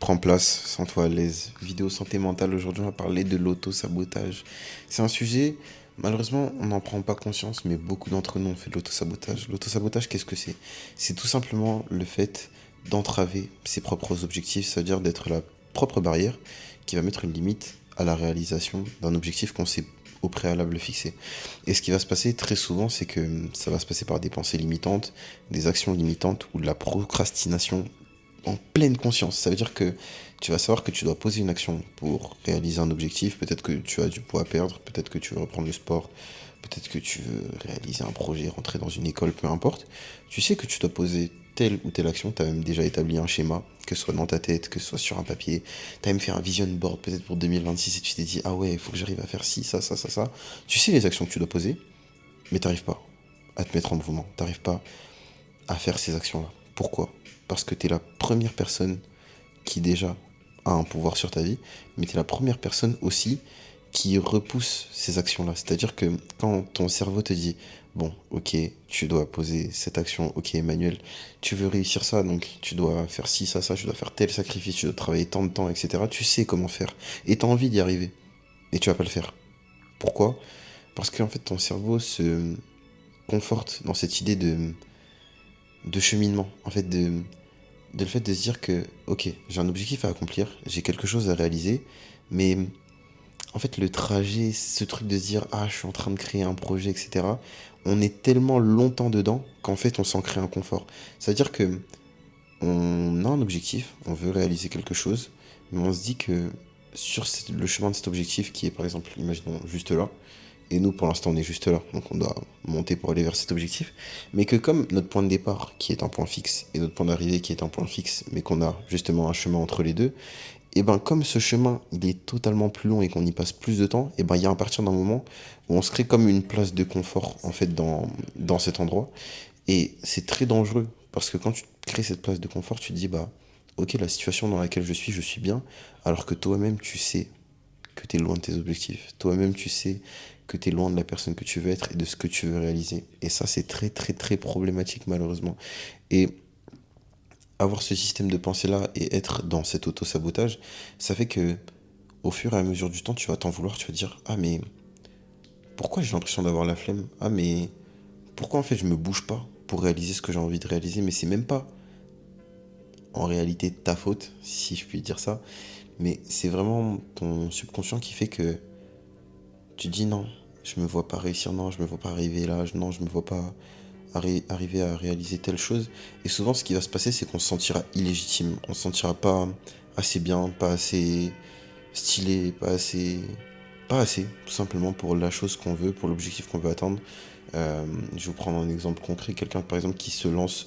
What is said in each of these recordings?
Prends place, sens-toi à l'aise. Vidéo santé mentale, aujourd'hui on va parler de l'auto-sabotage. C'est un sujet, malheureusement on n'en prend pas conscience, mais beaucoup d'entre nous ont fait de l'auto-sabotage. L'auto-sabotage, qu'est-ce que c'est? C'est tout simplement le fait d'entraver ses propres objectifs, c'est-à-dire d'être la propre barrière qui va mettre une limite à la réalisation d'un objectif qu'on s'est au préalable fixé. Et ce qui va se passer très souvent, c'est que ça va se passer par des pensées limitantes, des actions limitantes ou de la procrastination en pleine conscience. Ça veut dire que tu vas savoir que tu dois poser une action pour réaliser un objectif. Peut-être que tu as du poids à perdre, peut-être que tu veux reprendre le sport, peut-être que tu veux réaliser un projet, rentrer dans une école, peu importe. Tu sais que tu dois poser telle ou telle action, tu as même déjà établi un schéma, que ce soit dans ta tête, que ce soit sur un papier. Tu as même fait un vision board peut-être pour 2026 et tu t'es dit, ah ouais, il faut que j'arrive à faire ci, ça, ça, ça, ça. Tu sais les actions que tu dois poser, mais tu n'arrives pas à te mettre en mouvement. Tu n'arrives pas à faire ces actions-là. Pourquoi? Parce que tu es la première personne qui déjà a un pouvoir sur ta vie, mais tu es la première personne aussi qui repousse ces actions-là. C'est-à-dire que quand ton cerveau te dit, bon, ok, tu dois poser cette action, ok, Emmanuel, tu veux réussir ça, donc tu dois faire ci, ça, tu dois faire tel sacrifice, tu dois travailler tant de temps, etc. Tu sais comment faire. Et tu as envie d'y arriver. Et tu vas pas le faire. Pourquoi? Parce qu'en fait, ton cerveau se conforte dans cette idée de cheminement, en fait, de le fait de se dire que, ok, j'ai un objectif à accomplir, j'ai quelque chose à réaliser, mais en fait, le trajet, ce truc de se dire, ah, je suis en train de créer un projet, etc., on est tellement longtemps dedans qu'en fait, on s'en crée un confort. C'est-à-dire que on a un objectif, on veut réaliser quelque chose, mais on se dit que sur le chemin de cet objectif, qui est par exemple, imaginons, juste là, et nous, pour l'instant, on est juste là, donc on doit monter pour aller vers cet objectif. Mais que comme notre point de départ, qui est un point fixe, et notre point d'arrivée, qui est un point fixe, mais qu'on a justement un chemin entre les deux, et ben comme ce chemin, il est totalement plus long et qu'on y passe plus de temps, et ben il y a à partir d'un moment où on se crée comme une place de confort, en fait, dans cet endroit. Et c'est très dangereux, parce que quand tu crées cette place de confort, tu te dis, bah, ok, la situation dans laquelle je suis bien, alors que toi-même, tu sais que tu es loin de tes objectifs. Toi-même, tu sais que tu es loin de la personne que tu veux être et de ce que tu veux réaliser. Et ça, c'est très, très, très problématique, malheureusement. Et avoir ce système de pensée-là et être dans cet auto-sabotage, ça fait que, au fur et à mesure du temps, tu vas t'en vouloir, tu vas dire, ah, mais pourquoi j'ai l'impression d'avoir la flemme? Ah, mais pourquoi en fait je me bouge pas pour réaliser ce que j'ai envie de réaliser? Mais c'est même pas en réalité ta faute, si je puis dire ça, mais c'est vraiment ton subconscient qui fait que tu dis non, je me vois pas réussir, non, je me vois pas arriver là, non, je me vois pas arriver à réaliser telle chose. Et souvent, ce qui va se passer, c'est qu'on se sentira illégitime, on se sentira pas assez bien, pas assez stylé, pas assez, tout simplement pour la chose qu'on veut, pour l'objectif qu'on veut atteindre. Je vais vous prendre un exemple concret, quelqu'un par exemple qui se lance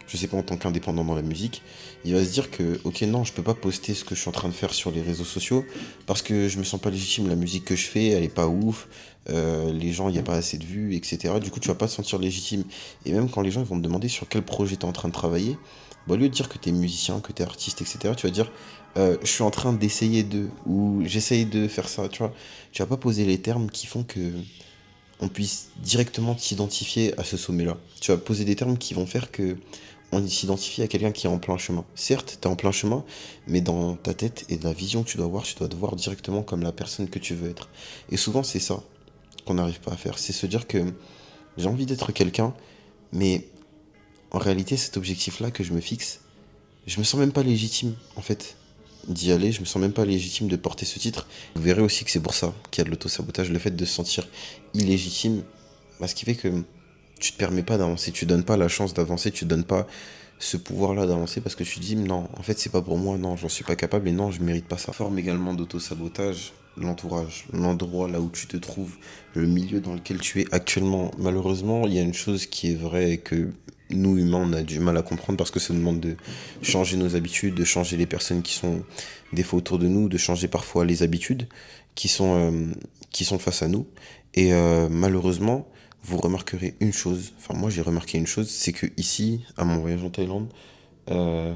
je sais pas, en tant qu'indépendant dans la musique, il va se dire que, ok, non, je peux pas poster ce que je suis en train de faire sur les réseaux sociaux parce que je me sens pas légitime. La musique que je fais, elle est pas ouf, les gens, il n'y a pas assez de vues, etc. Du coup, tu vas pas te sentir légitime. Et même quand les gens ils vont te demander sur quel projet tu es en train de travailler, bah, au lieu de dire que tu es musicien, que tu es artiste, etc., tu vas dire, je suis en train d'essayer de, ou j'essaye de faire ça, tu vois. Tu vas pas poser les termes qui font que on puisse directement t'identifier à ce sommet-là. Tu vas poser des termes qui vont faire que on s'identifie à quelqu'un qui est en plein chemin. Certes, tu es en plein chemin, mais dans ta tête et de la vision que tu dois avoir, tu dois te voir directement comme la personne que tu veux être. Et souvent, c'est ça qu'on n'arrive pas à faire. C'est se dire que j'ai envie d'être quelqu'un, mais en réalité, cet objectif-là que je me fixe, je me sens même pas légitime, en fait, d'y aller. Je me sens même pas légitime de porter ce titre. Vous verrez aussi que c'est pour ça qu'il y a de l'auto-sabotage, le fait de se sentir illégitime, bah, ce qui fait que tu te permets pas d'avancer, tu donnes pas la chance d'avancer, tu donnes pas ce pouvoir-là d'avancer parce que tu te dis non, en fait c'est pas pour moi, non, j'en suis pas capable et non, je mérite pas ça. Forme également d'auto-sabotage, l'entourage, l'endroit là où tu te trouves, le milieu dans lequel tu es actuellement. Malheureusement, il y a une chose qui est vraie et que nous humains on a du mal à comprendre parce que ça nous demande de changer nos habitudes, de changer les personnes qui sont des fois autour de nous, de changer parfois les habitudes qui sont face à nous. Et malheureusement, vous remarquerez une chose, enfin moi j'ai remarqué une chose, c'est que ici, à mon voyage en Thaïlande, euh,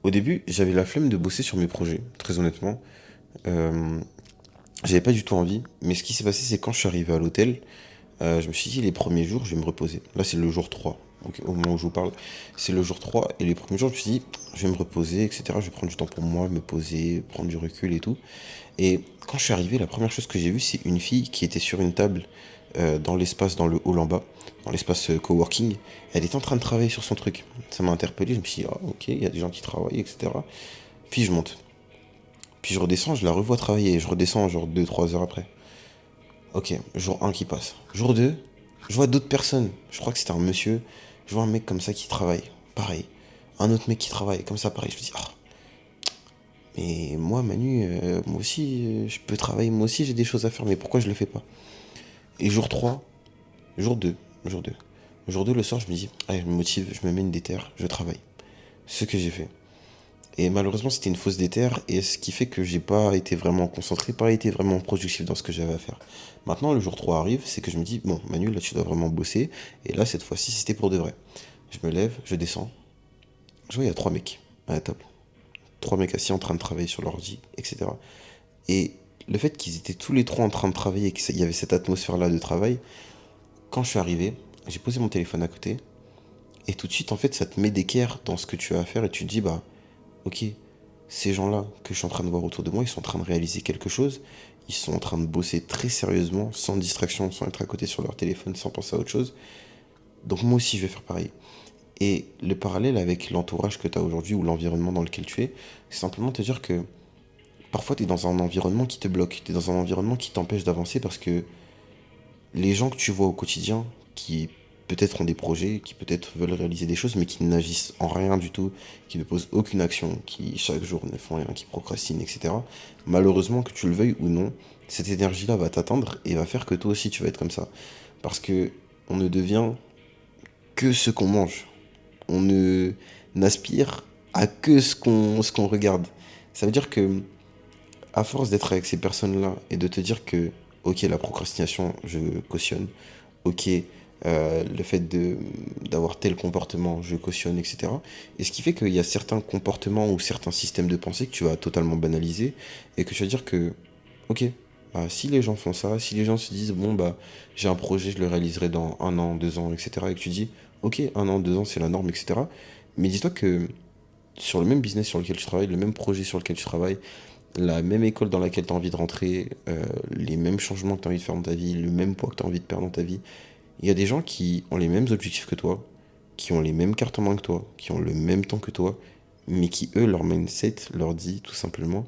au début j'avais la flemme de bosser sur mes projets, très honnêtement. Euh, J'avais pas du tout envie, mais ce qui s'est passé c'est quand je suis arrivé à l'hôtel, je me suis dit les premiers jours je vais me reposer. Là c'est le jour 3. Donc, au moment où je vous parle, c'est le jour 3. Et les premiers jours, je me suis dit, je vais me reposer, etc. Je vais prendre du temps pour moi, me poser, prendre du recul et tout. Et quand je suis arrivé, la première chose que j'ai vue, c'est une fille qui était sur une table dans l'espace, dans le hall en bas, dans l'espace coworking. Elle était en train de travailler sur son truc. Ça m'a interpellé, je me suis dit, ah ok, il y a des gens qui travaillent, etc. Puis je monte. Puis je redescends, je la revois travailler. Je redescends genre 2 3 heures après. Ok, jour 1 qui passe. Jour 2, je vois d'autres personnes. Je crois que c'était un monsieur. Je vois un mec comme ça qui travaille. Pareil. Un autre mec qui travaille comme ça, pareil. Je me dis, ah, mais moi, Manu, moi aussi, je peux travailler. Moi aussi, j'ai des choses à faire. Mais pourquoi je le fais pas? Et jour 3, jour 2, jour 2. Jour 2, le soir, je me dis, allez, je me motive, je me mets une déterre, je travaille. Ce que j'ai fait. Et malheureusement, c'était une fausse déterre, et ce qui fait que j'ai pas été vraiment concentré, pas été vraiment productif dans ce que j'avais à faire. Maintenant, le jour 3 arrive, c'est que je me dis, bon, Manu, là, tu dois vraiment bosser, et là, cette fois-ci, c'était pour de vrai. Je me lève, je descends, je vois, il y a 3 mecs à la table. 3 mecs assis en train de travailler sur l'ordi, etc. Et le fait qu'ils étaient tous les trois en train de travailler, et qu'il y avait cette atmosphère-là de travail, quand je suis arrivé, j'ai posé mon téléphone à côté, et tout de suite, en fait, ça te met d'équerre dans ce que tu as à faire, et tu te dis, bah, ok, ces gens-là que je suis en train de voir autour de moi, ils sont en train de réaliser quelque chose, ils sont en train de bosser très sérieusement, sans distraction, sans être à côté sur leur téléphone, sans penser à autre chose. Donc moi aussi, je vais faire pareil. Et le parallèle avec l'entourage que tu as aujourd'hui ou l'environnement dans lequel tu es, c'est simplement te dire que parfois tu es dans un environnement qui te bloque, tu es dans un environnement qui t'empêche d'avancer parce que les gens que tu vois au quotidien, qui peut-être ont des projets, qui peut-être veulent réaliser des choses, mais qui n'agissent en rien du tout, qui ne posent aucune action, qui chaque jour ne font rien, qui procrastinent, etc. Malheureusement, que tu le veuilles ou non, cette énergie-là va t'atteindre et va faire que toi aussi tu vas être comme ça. Parce que on ne devient que ce qu'on mange. On ne n'aspire à que ce qu'on regarde. Ça veut dire que à force d'être avec ces personnes-là et de te dire que, ok, la procrastination, je cautionne, ok, le fait d'avoir tel comportement, je cautionne, etc. Et ce qui fait qu'il y a certains comportements ou certains systèmes de pensée que tu vas totalement banaliser et que tu vas dire que, ok, bah, si les gens font ça, si les gens se disent, bon, bah, j'ai un projet, je le réaliserai dans 1 an, 2 ans, etc. Et que tu dis, ok, 1 an, 2 ans, c'est la norme, etc. Mais dis-toi que sur le même business sur lequel tu travailles, le même projet sur lequel tu travailles, la même école dans laquelle tu as envie de rentrer, les mêmes changements que tu as envie de faire dans ta vie, le même poids que tu as envie de perdre dans ta vie, il y a des gens qui ont les mêmes objectifs que toi, qui ont les mêmes cartes en main que toi, qui ont le même temps que toi, mais qui, eux, leur mindset leur dit tout simplement,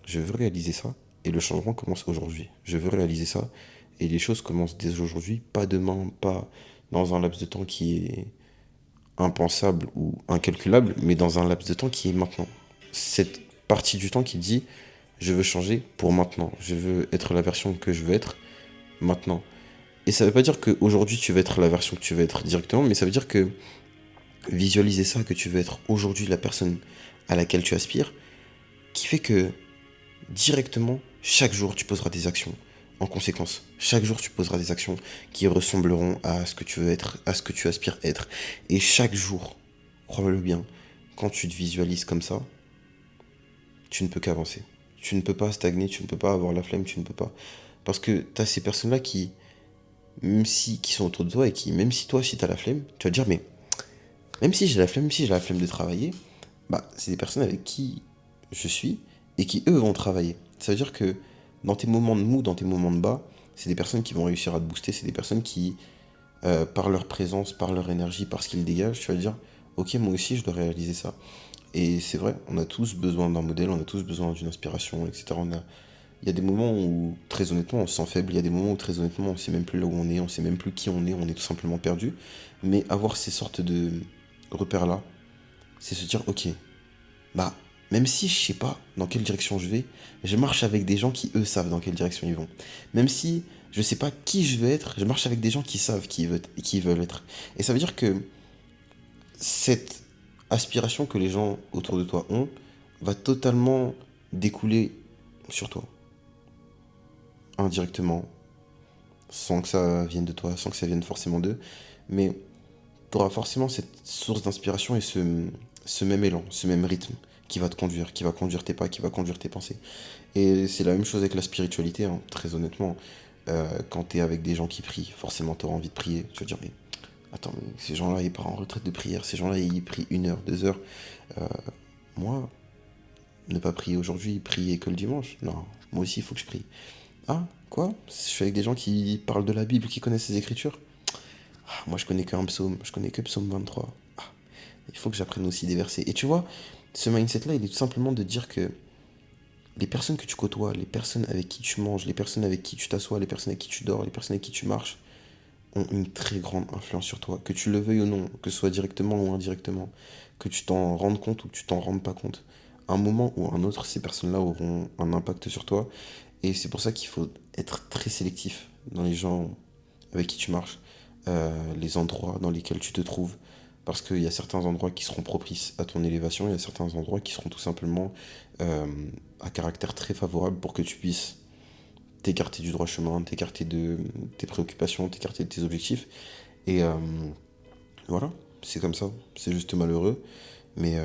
je veux réaliser ça, et le changement commence aujourd'hui. Je veux réaliser ça, et les choses commencent dès aujourd'hui, pas demain, pas dans un laps de temps qui est impensable ou incalculable, mais dans un laps de temps qui est maintenant. Cette partie du temps qui dit, je veux changer pour maintenant, je veux être la version que je veux être maintenant. Et ça veut pas dire qu'aujourd'hui tu veux être la version que tu veux être directement, mais ça veut dire que visualiser ça, que tu veux être aujourd'hui la personne à laquelle tu aspires, qui fait que directement, chaque jour, tu poseras des actions. En conséquence, chaque jour, tu poseras des actions qui ressembleront à ce que tu veux être, à ce que tu aspires être. Et chaque jour, crois-le bien, quand tu te visualises comme ça, tu ne peux qu'avancer. Tu ne peux pas stagner, tu ne peux pas avoir la flemme, tu ne peux pas. Parce que tu as ces personnes-là qui, même si, qui sont autour de toi et qui, même si toi, si tu as la flemme, tu vas te dire, mais même si j'ai la flemme, même si j'ai la flemme de travailler, bah, c'est des personnes avec qui je suis et qui, eux, vont travailler. Ça veut dire que dans tes moments de mou, dans tes moments de bas, c'est des personnes qui vont réussir à te booster, c'est des personnes qui, par leur présence, par leur énergie, par ce qu'ils dégagent, tu vas te dire, ok, moi aussi, je dois réaliser ça. Et c'est vrai, on a tous besoin d'un modèle, on a tous besoin d'une inspiration, etc. Il y a des moments où, très honnêtement, on se sent faible, il y a des moments où, très honnêtement, on sait même plus là où on sait même plus qui on est tout simplement perdu. Mais avoir ces sortes de repères-là, c'est se dire, ok, bah, même si je sais pas dans quelle direction je vais, je marche avec des gens qui, eux, savent dans quelle direction ils vont. Même si je sais pas qui je veux être, je marche avec des gens qui savent qui ils veulent être. Et ça veut dire que cette aspiration que les gens autour de toi ont va totalement découler sur toi, indirectement, sans que ça vienne de toi, sans que ça vienne forcément d'eux. Mais tu auras forcément cette source d'inspiration et ce même élan, ce même rythme qui va te conduire, qui va conduire tes pas, qui va conduire tes pensées. Et c'est la même chose avec la spiritualité, hein, très honnêtement. Quand tu es avec des gens qui prient, forcément tu auras envie de prier. Tu vas dire, mais Attends, mais ces gens-là, ils partent en retraite de prière, ces gens-là, ils prient 1 heure, 2 heures. Euh, Moi, ne pas prier aujourd'hui, prier que le dimanche. Non, moi aussi, il faut que je prie. Ah, quoi? Je suis avec des gens qui parlent de la Bible, qui connaissent les Écritures. Ah, moi, je connais qu'un psaume, je connais que psaume 23. Ah, il faut que j'apprenne aussi des versets. Et tu vois, ce mindset-là, il est tout simplement de dire que les personnes que tu côtoies, les personnes avec qui tu manges, les personnes avec qui tu t'assois, les personnes avec qui tu dors, les personnes avec qui tu marches, ont une très grande influence sur toi. Que tu le veuilles ou non, que ce soit directement ou indirectement, que tu t'en rendes compte ou que tu t'en rendes pas compte. À un moment ou à un autre, ces personnes-là auront un impact sur toi. Et c'est pour ça qu'il faut être très sélectif dans les gens avec qui tu marches, les endroits dans lesquels tu te trouves. Parce qu'il y a certains endroits qui seront propices à ton élévation, il y a certains endroits qui seront tout simplement euh, à caractère très favorable pour que tu puisses t'écarter du droit chemin, t'écarter de tes préoccupations, t'écarter de tes objectifs. Et voilà, c'est comme ça. C'est juste malheureux, mais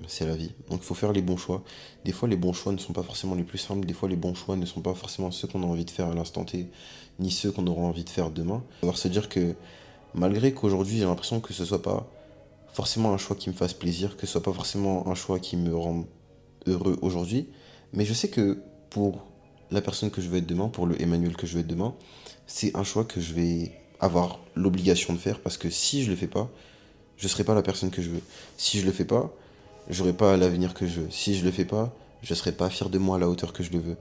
c'est la vie. Donc il faut faire les bons choix. Des fois, les bons choix ne sont pas forcément les plus simples. Des fois, les bons choix ne sont pas forcément ceux qu'on a envie de faire à l'instant T, ni ceux qu'on aura envie de faire demain. Il va falloir se dire que malgré qu'aujourd'hui, j'ai l'impression que ce soit pas forcément un choix qui me fasse plaisir, que ce soit pas forcément un choix qui me rende heureux aujourd'hui, mais je sais que pour la personne que je vais être demain, pour le Emmanuel que je vais être demain, c'est un choix que je vais avoir l'obligation de faire parce que si je le fais pas, je serai pas la personne que je veux. Si je le fais pas, j'aurai pas l'avenir que je veux. Si je le fais pas, je serai pas fier de moi à la hauteur que je le veux.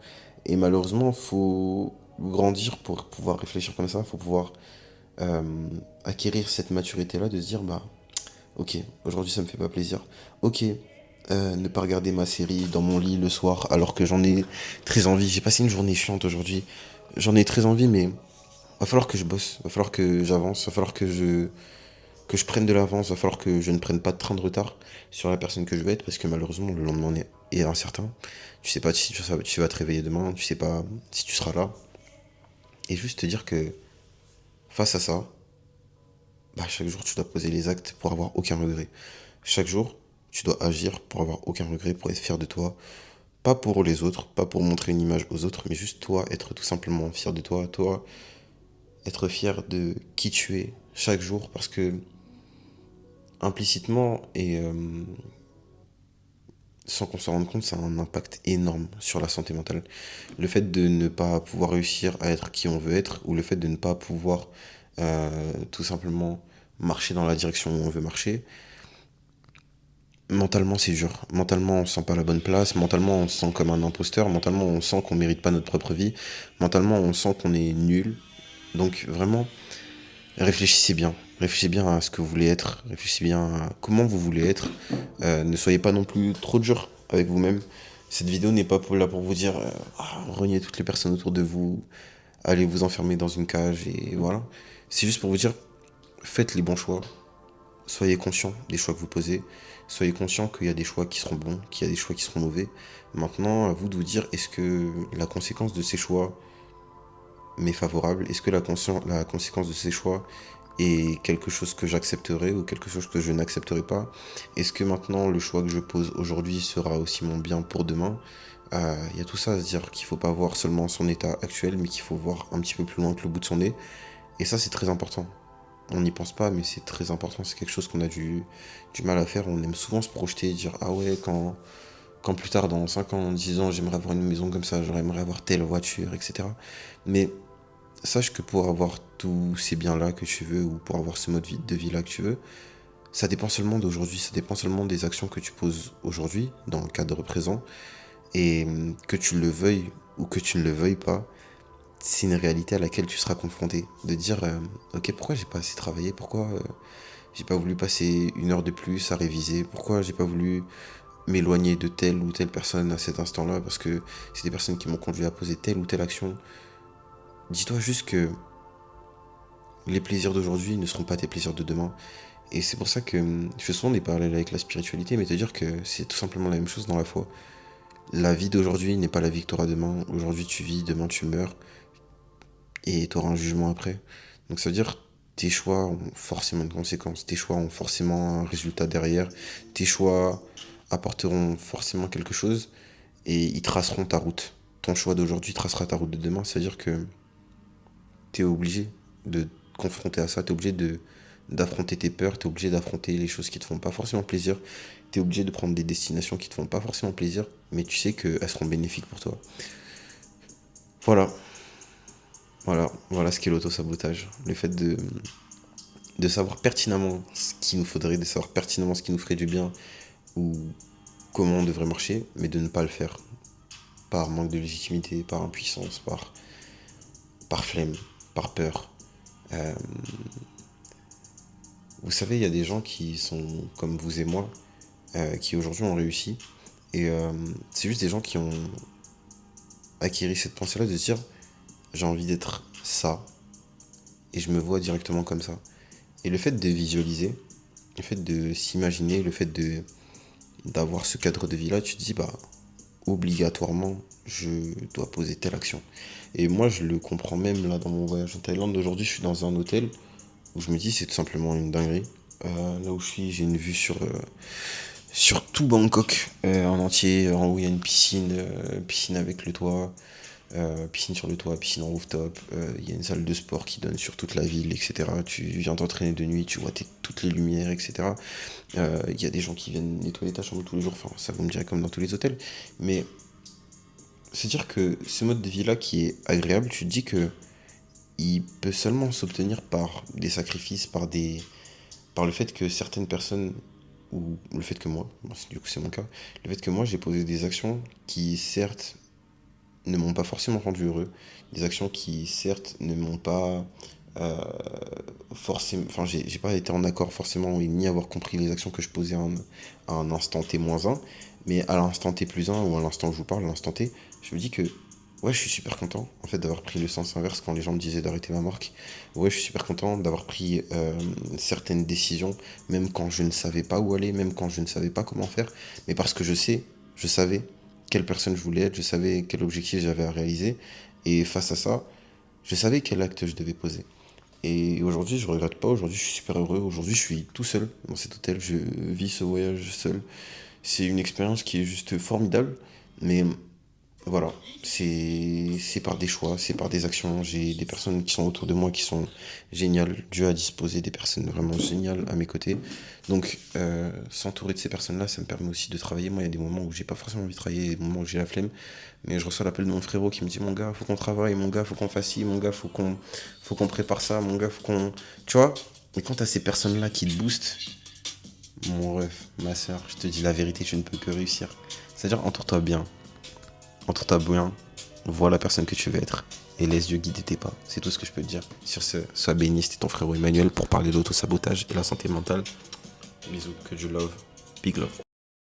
Et malheureusement, faut grandir pour pouvoir réfléchir comme ça, faut pouvoir euh, acquérir cette maturité-là, de se dire, bah, ok, aujourd'hui ça me fait pas plaisir. Ok, ne pas regarder ma série dans mon lit le soir alors que j'en ai très envie. J'ai passé une journée chiante aujourd'hui. J'en ai très envie, mais va falloir que je bosse, va falloir que j'avance, va falloir que je prenne de l'avance, va falloir que je ne prenne pas de train de retard sur la personne que je vais être parce que malheureusement le lendemain est incertain. Tu sais pas si tu vas te réveiller demain, tu sais pas si tu seras là. Et juste te dire que face à ça, bah, chaque jour tu dois poser les actes pour avoir aucun regret. Chaque jour, tu dois agir pour avoir aucun regret, pour être fier de toi. Pas pour les autres, pas pour montrer une image aux autres, mais juste toi, être tout simplement fier de toi, toi, être fier de qui tu es chaque jour, parce que implicitement et sans qu'on s'en rende compte, ça a un impact énorme sur la santé mentale. Le fait de ne pas pouvoir réussir à être qui on veut être, ou le fait de ne pas pouvoir tout simplement marcher dans la direction où on veut marcher, mentalement c'est dur. Mentalement on se sent pas à la bonne place, mentalement on se sent comme un imposteur, mentalement on sent qu'on mérite pas notre propre vie, mentalement on sent qu'on est nul. Donc vraiment, réfléchissez bien. Réfléchissez bien à ce que vous voulez être, réfléchissez bien à comment vous voulez être. Ne soyez pas non plus trop dur avec vous-même. Cette vidéo n'est pas là pour vous dire reniez toutes les personnes autour de vous, allez vous enfermer dans une cage et voilà. C'est juste pour vous dire faites les bons choix, soyez conscient des choix que vous posez, soyez conscient qu'il y a des choix qui seront bons, qu'il y a des choix qui seront mauvais. Maintenant, à vous de vous dire est-ce que la conséquence de ces choix m'est favorable? Est-ce que la conséquence de ces choix est quelque chose que j'accepterai ou quelque chose que je n'accepterai pas? Est-ce que maintenant le choix que je pose aujourd'hui sera aussi mon bien pour demain? Il y a tout ça à se dire qu'il faut pas voir seulement son état actuel, mais qu'il faut voir un petit peu plus loin que le bout de son nez. Et ça, c'est très important. On n'y pense pas, mais c'est très important. C'est quelque chose qu'on a du mal à faire. On aime souvent se projeter et dire ah ouais, quand plus tard, dans 5 ans, 10 ans, j'aimerais avoir une maison comme ça, j'aimerais avoir telle voiture, etc. Mais sache que pour avoir tous ces biens-là que tu veux, ou pour avoir ce mode de vie-là que tu veux, ça dépend seulement d'aujourd'hui, ça dépend seulement des actions que tu poses aujourd'hui, dans le cadre présent, et que tu le veuilles ou que tu ne le veuilles pas, c'est une réalité à laquelle tu seras confronté. De dire, ok, pourquoi j'ai pas assez travaillé, pourquoi j'ai pas voulu passer 1 heure de plus à réviser, pourquoi j'ai pas voulu m'éloigner de telle ou telle personne à cet instant-là, parce que c'est des personnes qui m'ont conduit à poser telle ou telle action. Dis-toi juste que les plaisirs d'aujourd'hui ne seront pas tes plaisirs de demain. Et c'est pour ça que je fais souvent des parallèles avec la spiritualité, mais te dire que c'est tout simplement la même chose dans la foi. La vie d'aujourd'hui n'est pas la vie que tu auras demain. Aujourd'hui tu vis, demain tu meurs, et tu auras un jugement après. Donc ça veut dire tes choix ont forcément une conséquence, tes choix ont forcément un résultat derrière, tes choix apporteront forcément quelque chose, et ils traceront ta route. Ton choix d'aujourd'hui tracera ta route de demain, c'est-à-dire que tu es obligé de te confronter à ça, tu es obligé de d'affronter tes peurs, tu es obligé d'affronter les choses qui te font pas forcément plaisir, tu es obligé de prendre des destinations qui te font pas forcément plaisir, mais tu sais qu'elles seront bénéfiques pour toi. Voilà, voilà ce qu'est l'auto-sabotage. Le fait de savoir pertinemment ce qu'il nous faudrait, de savoir pertinemment ce qui nous ferait du bien ou comment on devrait marcher, mais de ne pas le faire. Par manque de légitimité, par impuissance, par flemme, par peur. Euh, vous savez, il y a des gens qui sont comme vous et moi, qui aujourd'hui ont réussi. Et c'est juste des gens qui ont acquis cette pensée-là de se dire, j'ai envie d'être ça, et je me vois directement comme ça. Et le fait de visualiser, le fait de s'imaginer, le fait d'avoir ce cadre de vie-là, tu te dis, bah, obligatoirement, je dois poser telle action. Et moi, je le comprends même là dans mon voyage en Thaïlande. Aujourd'hui, je suis dans un hôtel où je me dis, c'est tout simplement une dinguerie. Là où je suis, j'ai une vue sur tout Bangkok en entier. En haut, il y a une piscine, piscine avec le toit. Piscine sur le toit, piscine en rooftop, il y a une salle de sport qui donne sur toute la ville, etc. Tu viens t'entraîner de nuit, tu vois toutes les lumières, etc. Il y a des gens qui viennent nettoyer ta chambre tous les jours, enfin ça vous me direz comme dans tous les hôtels, mais c'est dire que ce mode de vie-là qui est agréable, tu te dis que il peut seulement s'obtenir par des sacrifices, par le fait que certaines personnes, ou le fait que moi, du coup c'est mon cas, le fait que moi j'ai posé des actions qui certes ne m'ont pas forcément rendu heureux, des actions qui certes ne m'ont pas euh, forcément, enfin j'ai pas été en accord forcément ni avoir compris les actions que je posais à un instant T-1, mais à l'instant T+1 ou à l'instant où je vous parle, l'instant T, je me dis que ouais je suis super content en fait d'avoir pris le sens inverse quand les gens me disaient d'arrêter ma marque. Ouais je suis super content d'avoir pris certaines décisions même quand je ne savais pas où aller, même quand je ne savais pas comment faire, mais parce que je savais quelle personne je voulais être, je savais quel objectif j'avais à réaliser, et face à ça, je savais quel acte je devais poser. Et aujourd'hui, je regrette pas, aujourd'hui je suis super heureux, aujourd'hui je suis tout seul dans cet hôtel, je vis ce voyage seul. C'est une expérience qui est juste formidable, mais voilà, c'est par des choix, c'est par des actions. J'ai des personnes qui sont autour de moi qui sont géniales. Dieu a disposé des personnes vraiment géniales à mes côtés. Donc, s'entourer de ces personnes-là, ça me permet aussi de travailler. Moi, il y a des moments où j'ai pas forcément envie de travailler, des moments où j'ai la flemme, mais je reçois l'appel de mon frérot qui me dit, mon gars, faut qu'on travaille, mon gars, faut qu'on fasse ci, mon gars, faut qu'on prépare ça, mon gars, faut qu'on. Tu vois? Et quand t'as ces personnes-là qui te boostent, mon ref, ma soeur, je te dis la vérité, tu ne peux que réussir. C'est-à-dire, entoure-toi bien. Entoure-toi bien, vois la personne que tu veux être et laisse Dieu guider tes pas. C'est tout ce que je peux te dire. Sur ce, sois béni, c'était ton frérot Emmanuel pour parler d'auto-sabotage et la santé mentale. Bisous, que Dieu love. Big love.